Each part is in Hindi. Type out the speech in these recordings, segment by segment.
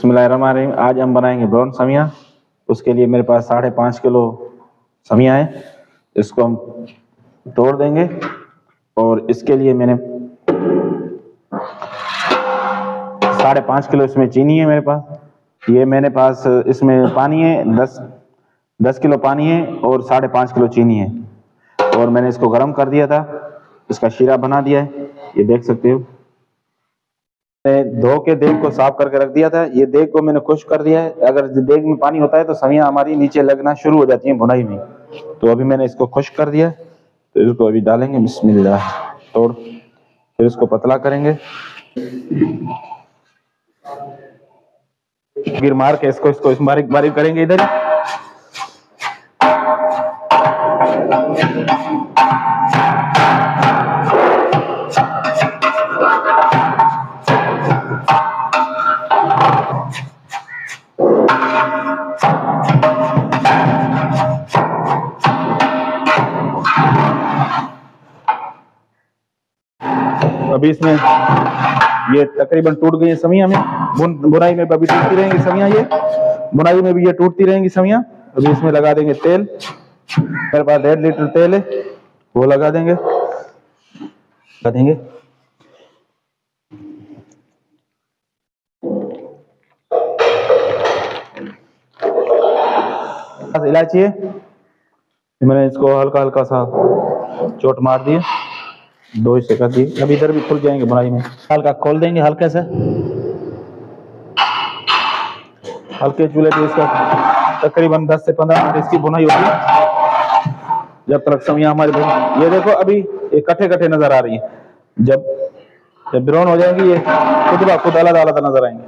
बिस्मिल्लाहिर्रहमानिर्रहीम। आज हम बनाएंगे ब्राउन समिया। उसके लिए मेरे पास 5.5 किलो समिया है। इसको हम तोड़ देंगे और इसके लिए मैंने 5.5 किलो इसमें चीनी है मेरे पास। ये मेरे पास इसमें पानी है 10 किलो पानी है और 5.5 किलो चीनी है। और मैंने इसको गर्म कर दिया था, इसका शीरा बना दिया है, ये देख सकते हो। धो के देग को साफ करके रख दिया था। ये देग को मैंने खुश्क कर दिया है। अगर देग में पानी होता है तो समियां हमारी नीचे लगना शुरू हो जाती हैं भुनाई में। तो अभी मैंने इसको खुश्क कर दिया है, तो इसको अभी डालेंगे। बिस्मिल्लाह तोड़, फिर इसको पतला करेंगे, गिर मार के इसको बारीक बारीक करेंगे इधर ही। अभी इसमें ये तकरीबन टूट गई है समियां में। बुनाई में अभी टूटती रहेंगी समियां, ये बुनाई में भी ये टूटती रहेंगी समियां। अभी इसमें लगा देंगे तेल। मेरे पास 1.5 लीटर तेल है, वो लगा देंगे। इलायची है, मैंने इसको हल्का हल्का सा चोट मार दिए, 2 हिस्से कर दिए। अब इधर भी खुल जाएंगे बुनाई में। हल्का खोल देंगे, हल्के से हल्के चूल्हे पे इसका तकरीबन 10 से 15 मिनट इसकी बुनाई होती है, जब तक समियां हमारी बुन। ये देखो अभी ये कट्ठे कट्ठे नजर आ रही है। जब ब्राउन हो जाएंगी ये खुद अलग अलग नजर आएंगे।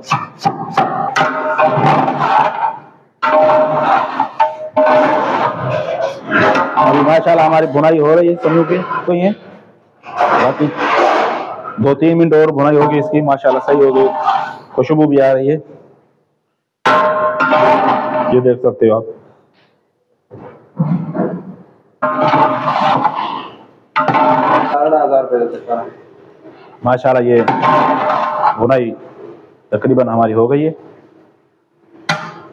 अभी माशाल्लाह हमारी बुनाई हो रही है समियों की। तो ये बाकी 2-3 मिनट और बुनाई होगी इसकी, माशाल्लाह सही हो गई, खुशबू भी आ रही है, ये देख सकते हो आप। माशाल्लाह ये बुनाई तकरीबन हमारी हो गई है।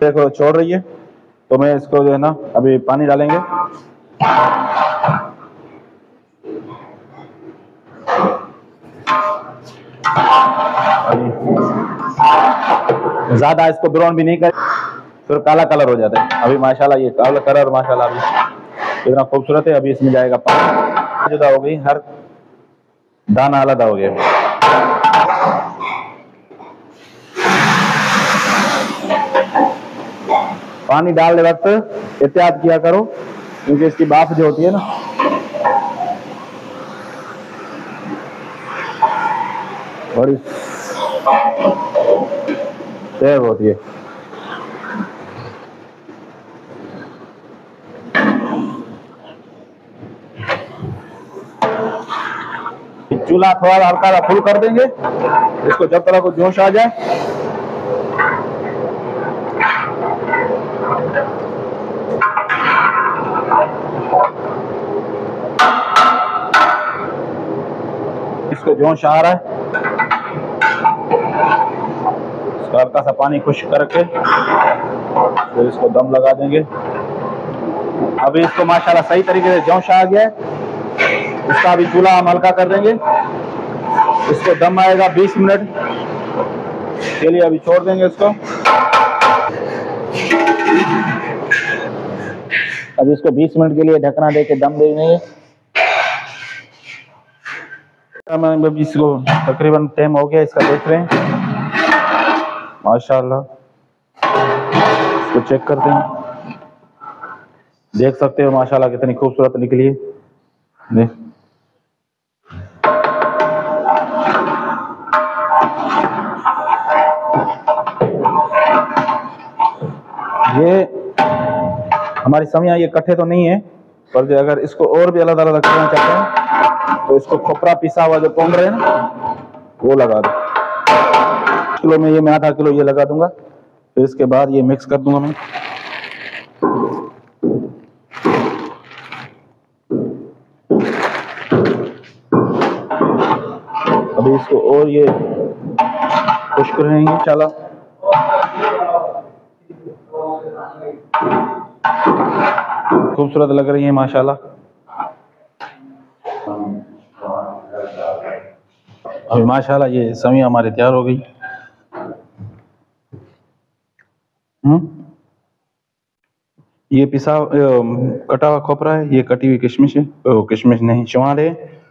देखो छोड़ रही है, तो मैं इसको जो है ना अभी पानी डालेंगे। ज्यादा इसको ब्राउन भी नहीं कर, फिर काला कलर हो जाता है। अभी माशाल्लाह ये काला कलर माशाल्लाह अभी इतना खूबसूरत है। अभी इसमें जाएगा पानी, जुदा हो गई, हर दाना अलग हो गया। पानी डालने वक्त एहतियात किया करो, क्योंकि इसकी भाप जो होती है ना, बड़ी तेज होती है। चूल्हा थोड़ा हल्का फुल कर देंगे इसको, जब तक को जोश आ जाए। इसको जोश आ रहा है, इसको हल्का सा पानी खुश्क करके फिर इसको दम लगा देंगे। अभी इसको माशाल्लाह सही तरीके से जोश आ गया है। इसका अभी चूल्हा हम हल्का कर देंगे। इसको दम आएगा 20 मिनट के लिए, अभी छोड़ देंगे इसको। अभी इसको 20 मिनट के लिए ढकना दे के दम दे देंगे। इसको तकरीबन टाइम हो गया इसका, देख रहे हैं माशाल्लाह। इसको चेक करते हैं, देख सकते हो माशाल्लाह कितनी खूबसूरत निकली है। ये हमारी समियां ये कट्ठे तो नहीं है, पर जो अगर इसको और भी अलग अलग करना चाहते हैं तो इसको खोपरा पिसा हुआ जो पाउडर है ना, वो लगा दो। किलो में ये मैं आधा किलो ये लगा दूंगा, फिर इसके बाद ये मिक्स कर दूंगा मैं। अभी इसको और ये खुश्क रहेंगे इंशाल्लाह। खूबसूरत लग रही है माशाल्लाह। अभी माशाल्लाह ये समी हमारी तैयार हो गई। ये पिसा कटा हुआ खोपरा है, ये कटी हुई किशमिश है, किशमिश नहीं, चुआल है।